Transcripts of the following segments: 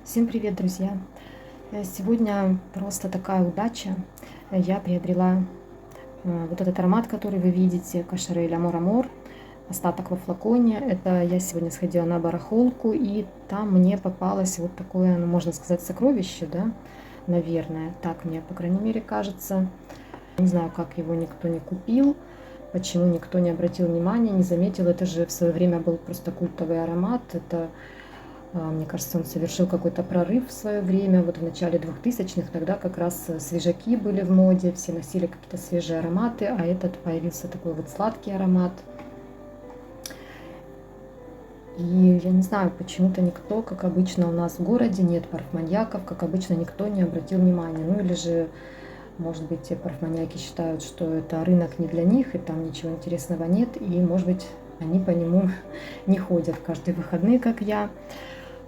Всем привет, друзья! Сегодня просто такая удача. Я приобрела вот этот аромат, который вы видите, Кошерель Амор Амор, остаток во флаконе. Это я сегодня сходила на барахолку, и там мне попалось вот такое, ну, можно сказать, сокровище, да, наверное. Так мне, по крайней мере, кажется. Не знаю, как его никто не купил, почему никто не обратил внимания, не заметил. Это же в свое время был просто культовый аромат. Мне кажется, он совершил какой-то прорыв в свое время, вот в начале 2000-х, тогда как раз свежаки были в моде, все носили какие-то свежие ароматы, а этот появился такой вот сладкий аромат. И я не знаю, почему-то никто, как обычно у нас в городе, нет парфманьяков, как обычно никто не обратил внимания. Ну или же, может быть, те парфманьяки считают, что это рынок не для них, и там ничего интересного нет, и, может быть, они по нему не ходят каждые выходные, как я.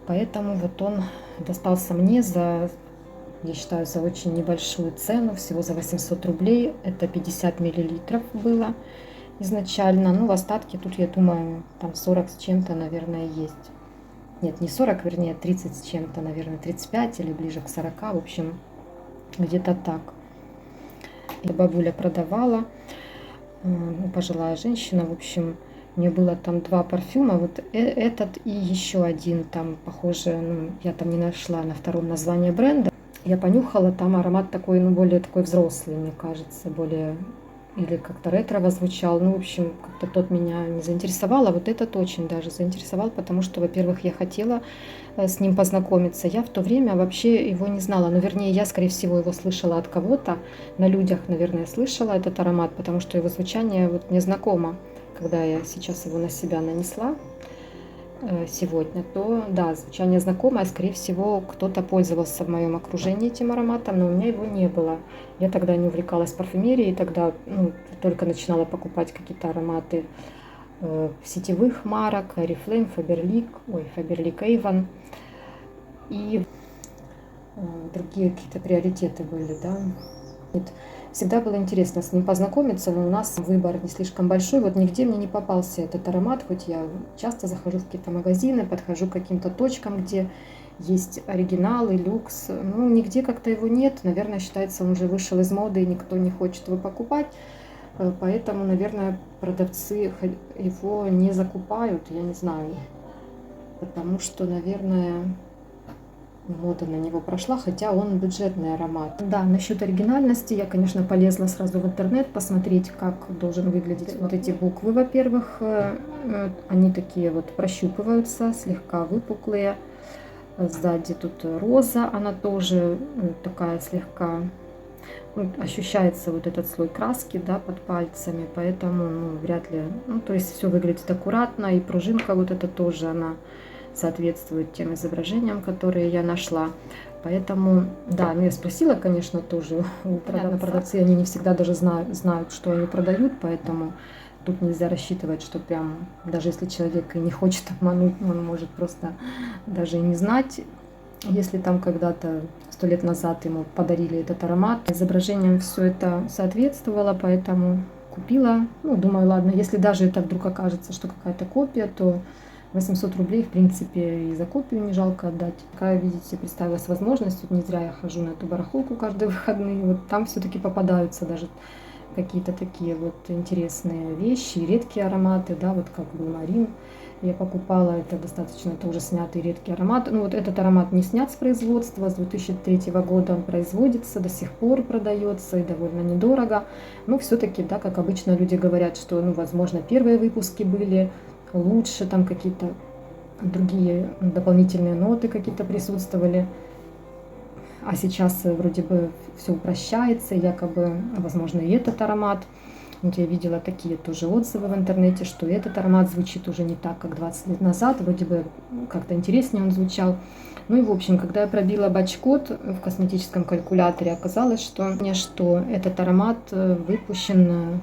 Поэтому вот он достался мне за, я считаю, за очень небольшую цену, всего за 800 рублей. Это 50 миллилитров было изначально. Ну, в остатке тут, я думаю, там 40 с чем-то, наверное, есть. Нет, не 40, вернее, 30 с чем-то, наверное, 35 или ближе к 40. В общем, где-то так. И бабуля продавала, пожилая женщина, в общем. У меня было там два парфюма, вот этот и еще один, там похоже, ну, я там не нашла на втором название бренда. Я понюхала, там аромат такой, ну, более такой взрослый, мне кажется, более, или как-то ретрово звучал. Ну, в общем, как-то тот меня не заинтересовал, а вот этот очень даже заинтересовал, потому что, во-первых, я хотела с ним познакомиться. Я в то время вообще его не знала, ну, вернее, я, скорее всего, его слышала от кого-то, на людях, наверное, слышала этот аромат, потому что его звучание вот мне знакомо. Когда я сейчас его на себя нанесла сегодня, то да, звучание знакомое, скорее всего, кто-то пользовался в моем окружении этим ароматом, но у меня его не было. Я тогда не увлекалась парфюмерией, тогда только начинала покупать какие-то ароматы сетевых марок, Oriflame, Faberlic Avon, и другие какие-то приоритеты были, да. Всегда было интересно с ним познакомиться, но у нас выбор не слишком большой. Вот нигде мне не попался этот аромат, хоть я часто захожу в какие-то магазины, подхожу к каким-то точкам, где есть оригинал и люкс. Ну, нигде как-то его нет. Наверное, считается, он уже вышел из моды, и никто не хочет его покупать. Поэтому, наверное, продавцы его не закупают, я не знаю. Потому что, наверное, мода на него прошла, хотя он бюджетный аромат. Да, насчет оригинальности я, конечно, полезла сразу в интернет посмотреть, как должен выглядеть вот эти буквы. Во-первых, они такие вот прощупываются, слегка выпуклые. Сзади тут роза, она тоже такая слегка, ощущается вот этот слой краски, да, под пальцами, поэтому, вряд ли, то есть все выглядит аккуратно, и пружинка вот эта тоже, она соответствует тем изображениям, которые я нашла. Поэтому, да, я спросила, конечно, тоже у продавцы, они не всегда даже знают, что они продают, поэтому тут нельзя рассчитывать, что прям, даже если человек и не хочет обмануть, он может просто даже и не знать. Если там когда-то 100 лет назад ему подарили этот аромат, изображением все это соответствовало, поэтому купила. Думаю, ладно, если даже это вдруг окажется, что какая-то копия, то 800 рублей, в принципе, и за копию не жалко отдать. Какая, видите, представилась возможность, вот не зря я хожу на эту барахолку каждые выходные, вот там все-таки попадаются даже какие-то такие вот интересные вещи, редкие ароматы, да, вот как был Марин. Я покупала, это достаточно тоже снятый редкий аромат. Вот этот аромат не снят с производства, с 2003 года он производится, до сих пор продается и довольно недорого. Но все-таки, да, как обычно люди говорят, что, возможно, первые выпуски были лучше, там какие-то другие дополнительные ноты какие-то присутствовали. А сейчас вроде бы все упрощается, якобы, возможно, и этот аромат. Вот я видела такие тоже отзывы в интернете, что этот аромат звучит уже не так, как 20 лет назад. Вроде бы как-то интереснее он звучал. И, в общем, когда я пробила бач-код в косметическом калькуляторе, оказалось, что этот аромат выпущен,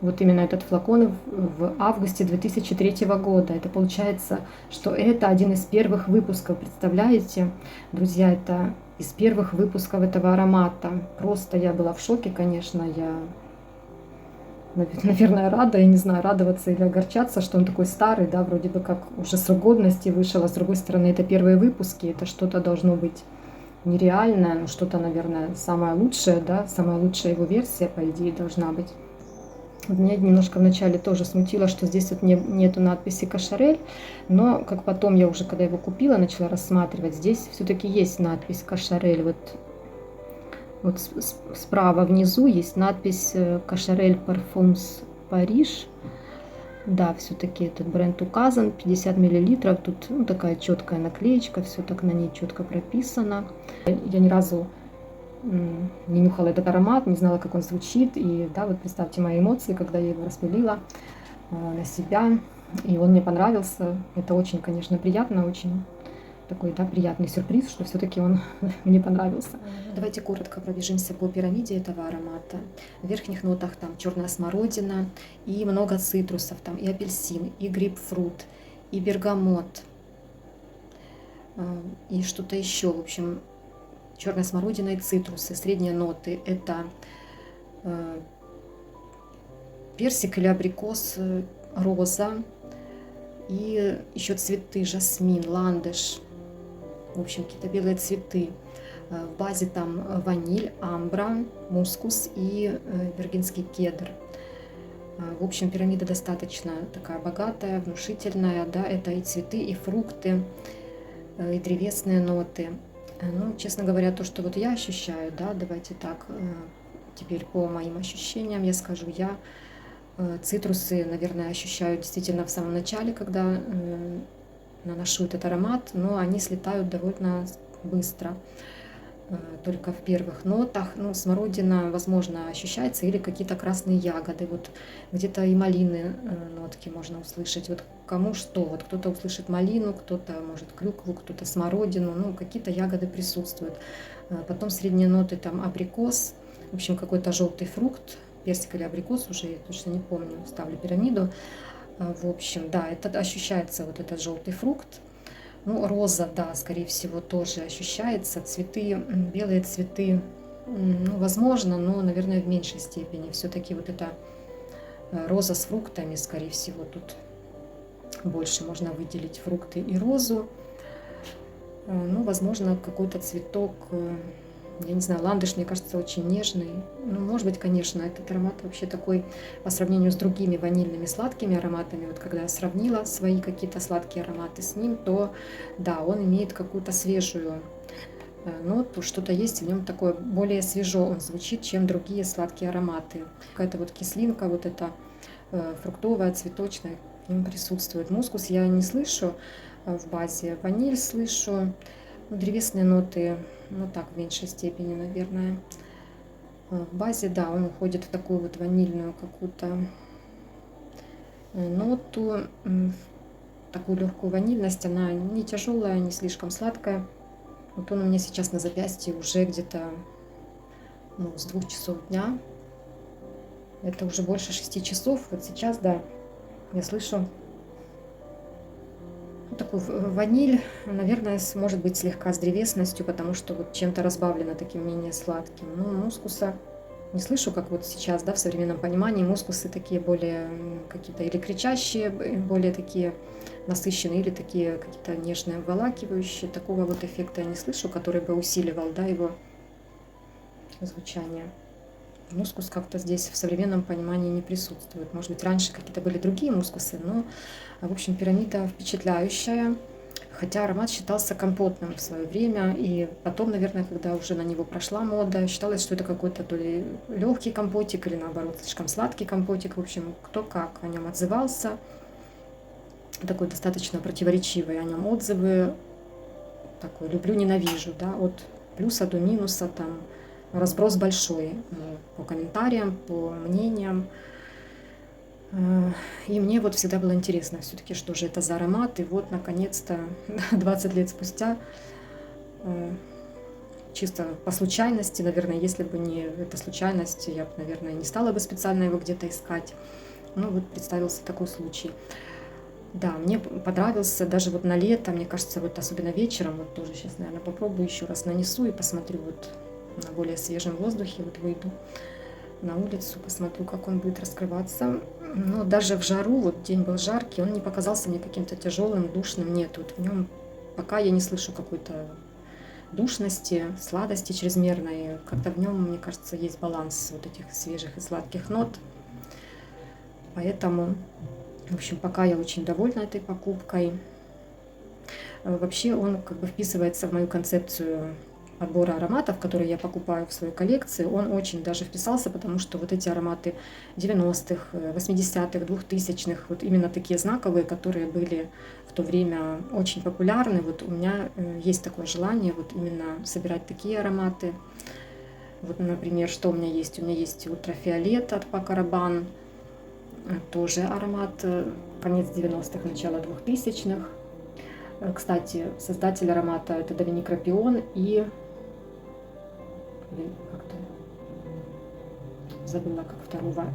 вот именно этот флакон, в августе 2003 года. Это получается, что это один из первых выпусков. Представляете, друзья, это из первых выпусков этого аромата. Просто я была в шоке, конечно. наверное, рада, я не знаю, радоваться или огорчаться, что он такой старый, да, вроде бы как уже срок годности вышел, а с другой стороны, это первые выпуски, это что-то должно быть нереальное, ну что-то, наверное, самое лучшее, да, самая лучшая его версия, по идее, должна быть. Меня немножко вначале тоже смутило, что здесь вот нету надписи «Кошарель», но как потом я уже, когда его купила, начала рассматривать, здесь все-таки есть надпись «Кошарель». Вот справа внизу есть надпись «Кошарель Парфумс Париж». Да, все-таки этот бренд указан, 50 миллилитров, тут ну, такая четкая наклеечка, все так на ней четко прописано. Я ни разу не нюхала этот аромат, не знала, как он звучит. И да, вот представьте мои эмоции, когда я его распылила на себя, и он мне понравился. Это очень, конечно, приятно, очень такой, да, приятный сюрприз, что все-таки он мне понравился. Давайте коротко пробежимся по пирамиде этого аромата. В верхних нотах там черная смородина и много цитрусов, там и апельсин, и грейпфрут, и бергамот, и что-то еще. В общем, черная смородина и цитрусы. Средние ноты — это персик или абрикос, роза, и еще цветы: жасмин, ландыш. В общем, какие-то белые цветы. В базе там ваниль, амбра, мускус и виргинский кедр. В общем, пирамида достаточно такая богатая, внушительная, да, это и цветы, и фрукты, и древесные ноты. Ну, честно говоря, то, что вот я ощущаю, да, давайте так, теперь по моим ощущениям я скажу, я цитрусы, наверное, ощущаю действительно в самом начале, когда наношу этот аромат, но они слетают довольно быстро, только в первых нотах. Ну, смородина, возможно, ощущается, или какие-то красные ягоды, вот где-то и малины нотки можно услышать, вот кому что, вот кто-то услышит малину, кто-то, может, клюкву, кто-то смородину, ну, какие-то ягоды присутствуют. Потом средние ноты, там абрикос, в общем, какой-то желтый фрукт, персик или абрикос, уже я точно не помню, ставлю пирамиду. В общем, да, это ощущается, вот этот желтый фрукт. Ну, роза, да, скорее всего, тоже ощущается. Цветы, белые цветы, ну, возможно, но, наверное, в меньшей степени. Все-таки вот эта роза с фруктами, скорее всего, тут больше можно выделить фрукты и розу. Ну, возможно, какой-то цветок, я не знаю, ландыш, мне кажется, очень нежный. Ну, может быть, конечно, этот аромат вообще такой, по сравнению с другими ванильными сладкими ароматами, вот когда я сравнила свои какие-то сладкие ароматы с ним, то да, он имеет какую-то свежую ноту, что-то есть в нем такое, более свежо он звучит, чем другие сладкие ароматы. Какая-то вот кислинка, вот эта фруктовая, цветочная в нем присутствует. Мускус я не слышу в базе, ваниль слышу. Ну, древесные ноты, ну так, в меньшей степени, наверное. В базе, да, он уходит в такую вот ванильную какую-то ноту, такую легкую ванильность. Она не тяжелая, не слишком сладкая. Вот он у меня сейчас на запястье уже где-то, ну, с 2 часов дня. Это уже больше 6 часов. Вот сейчас, да, я слышу такую ваниль, наверное, может быть слегка с древесностью, потому что вот чем-то разбавлено таким менее сладким. Но мускуса не слышу, как вот сейчас, да, в современном понимании мускусы такие более какие-то или кричащие, более такие насыщенные, или такие какие-то нежные, обволакивающие. Такого вот эффекта я не слышу, который бы усиливал, да, его звучание. Мускус как-то здесь в современном понимании не присутствует. Может быть, раньше какие-то были другие мускусы, но, в общем, пирамида впечатляющая. Хотя аромат считался компотным в свое время. И потом, наверное, когда уже на него прошла мода, считалось, что это какой-то то ли легкий компотик, или наоборот, слишком сладкий компотик. В общем, кто как о нем отзывался. Такой достаточно противоречивый о нем отзывы. Такой люблю-ненавижу, да, от плюса до минуса там. Разброс большой по комментариям, по мнениям. И мне вот всегда было интересно все-таки, что же это за аромат. И вот, наконец-то, 20 лет спустя, чисто по случайности, наверное, если бы не эта случайность, я бы, наверное, не стала бы специально его где-то искать. Ну вот представился такой случай. Да, мне понравился даже вот на лето, мне кажется, вот особенно вечером, вот тоже сейчас, наверное, попробую еще раз нанесу и посмотрю вот на более свежем воздухе, вот выйду на улицу, посмотрю, как он будет раскрываться. Но даже в жару, вот день был жаркий, он не показался мне каким-то тяжелым, душным. Нет, вот в нем пока я не слышу какой-то душности, сладости чрезмерной. Как-то в нем, мне кажется, есть баланс вот этих свежих и сладких нот. Поэтому, в общем, пока я очень довольна этой покупкой. Вообще он как бы вписывается в мою концепцию отбора ароматов, которые я покупаю в свою коллекцию. Он очень даже вписался, потому что вот эти ароматы 90-х, 80-х, 2000-х, вот именно такие знаковые, которые были в то время очень популярны. Вот у меня есть такое желание вот именно собирать такие ароматы. Вот, например, что у меня есть? У меня есть ультрафиолет от Paco Rabanne, тоже аромат конец 90-х, начало 2000-х. Кстати, создатель аромата это Доминик Рапион и как-то забыла, как второго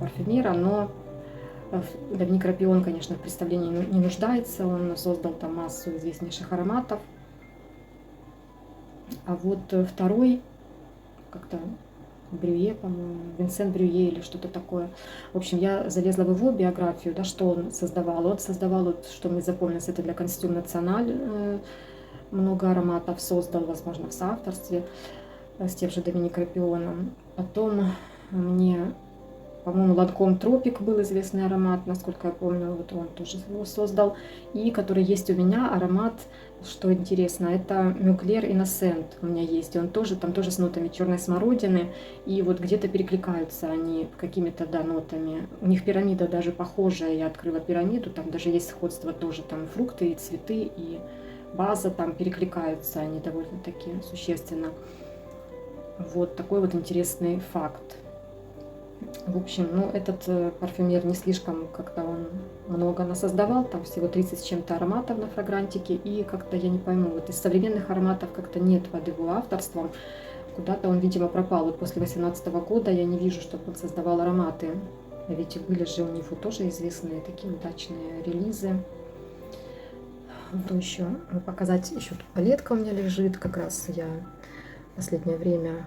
парфюмера, но Доминик Рапион, конечно, в представлении не нуждается, он создал там массу известнейших ароматов. А вот второй, как-то Брюе, по-моему, Винсент Брюе или что-то такое. В общем, я залезла в его биографию, да, что он создавал. Он создавал, вот, что мне запомнилось, это для Костюм Националь много ароматов создал, возможно, в соавторстве с тем же Доминик Рапионом. Потом мне, по-моему, Ланком Тропик был известный аромат, насколько я помню, вот он тоже его создал. И который есть у меня, аромат, что интересно, это Мюглер Innocent у меня есть. И он тоже, там тоже с нотами черной смородины. И вот где-то перекликаются они какими-то, да, нотами. У них пирамида даже похожая, я открыла пирамиду, там даже есть сходство тоже, там фрукты и цветы, и база, там перекликаются они довольно-таки существенно. Вот такой вот интересный факт. В общем, ну этот парфюмер не слишком как-то он много насоздавал, там всего 30 с чем-то ароматов на фрагрантике, и как-то я не пойму, вот из современных ароматов как-то нет под его авторством, куда-то он, видимо, пропал. Вот после 2018 года я не вижу, чтобы он создавал ароматы, а ведь были же у него тоже известные такие удачные релизы. Вот еще показать, еще тут палетка у меня лежит, как раз я в последнее время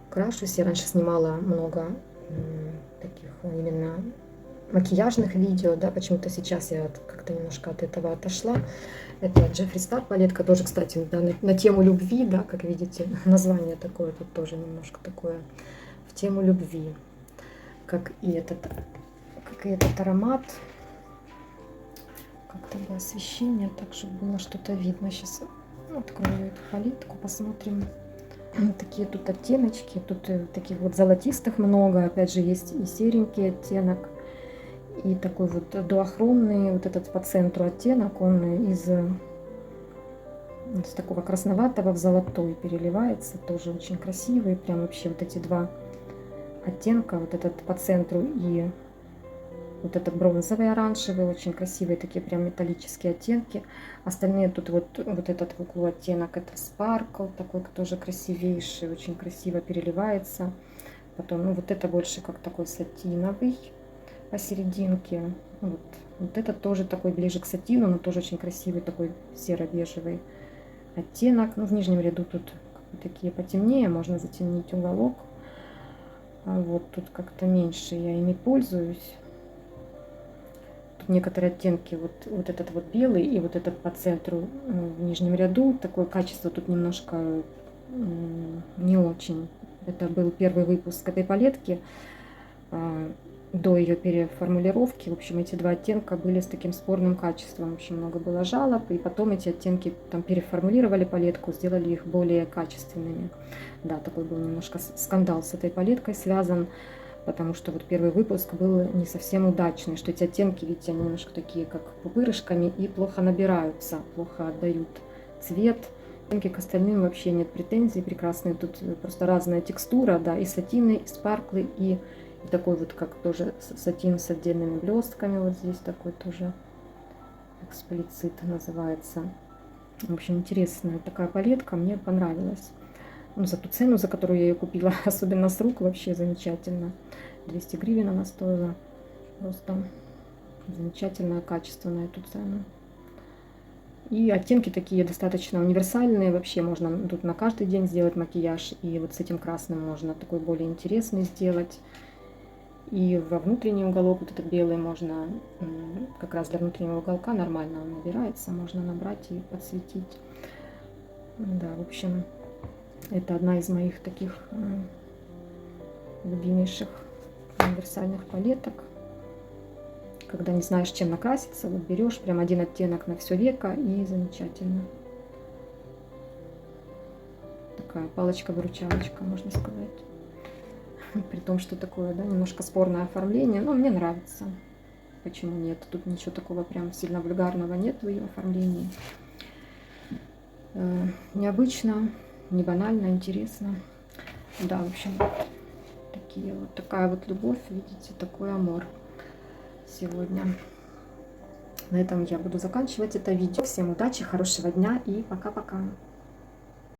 крашусь. Я раньше снимала много таких именно макияжных видео, да, почему-то сейчас я как-то немножко от этого отошла. Это Джеффри Стар палетка, тоже, кстати, да, на тему любви, да, как видите, название такое тут тоже немножко такое в тему любви, как и этот аромат. Как-то бы освещение, так чтобы было что-то видно. Сейчас открою эту палетку, посмотрим. Такие тут оттеночки, тут таких вот золотистых много, опять же есть и серенький оттенок, и такой вот дуохромный, вот этот по центру оттенок, он из такого красноватого в золотой переливается, тоже очень красивый, прям вообще вот эти два оттенка, вот этот по центру и вот этот бронзовый, оранжевый, очень красивые такие прям металлические оттенки. Остальные тут вот этот в углу оттенок, это Sparkle, такой тоже красивейший, очень красиво переливается. Потом, ну вот это больше как такой сатиновый посерединке. Вот этот тоже такой ближе к сатину, но тоже очень красивый такой серо-бежевый оттенок. Ну в нижнем ряду тут такие потемнее, можно затемнить уголок. А вот тут как-то меньше я ими пользуюсь. Некоторые оттенки, вот этот вот белый и вот этот по центру в нижнем ряду, такое качество тут немножко не очень. Это был первый выпуск этой палетки до ее переформулировки. В общем, эти два оттенка были с таким спорным качеством, очень много было жалоб, и потом эти оттенки там переформулировали палетку, сделали их более качественными. Да, такой был немножко скандал с этой палеткой связан, потому что вот первый выпуск был не совсем удачный, что эти оттенки, видите, они немножко такие, как пупырышками, и плохо набираются, плохо отдают цвет. Оттенки к остальным вообще нет претензий, прекрасные, тут просто разная текстура, да, и сатины, и спарклы, и такой вот, как тоже сатин с отдельными блестками, вот здесь такой тоже эксплицит называется. В общем, интересная такая палетка, мне понравилась. Ну, за ту цену, за которую я ее купила, особенно с рук, вообще замечательно. 200 гривен она стоила. Просто замечательное качество на эту цену. И оттенки такие достаточно универсальные. Вообще можно тут на каждый день сделать макияж. И вот с этим красным можно такой более интересный сделать. И во внутренний уголок вот этот белый можно, как раз для внутреннего уголка нормально он набирается. Можно набрать и подсветить. Да, в общем, это одна из моих таких любимейших универсальных палеток. Когда не знаешь, чем накраситься, вот берешь прям один оттенок на все веко, и замечательно. Такая палочка-выручалочка, можно сказать. При том, что такое, да, немножко спорное оформление, но мне нравится. Почему нет? Тут ничего такого прям сильно вульгарного нет в ее оформлении. Необычно, не банально, интересно. Да, в общем, такая вот любовь, видите, такой амор сегодня. На этом я буду заканчивать это видео. Всем удачи, хорошего дня и пока-пока.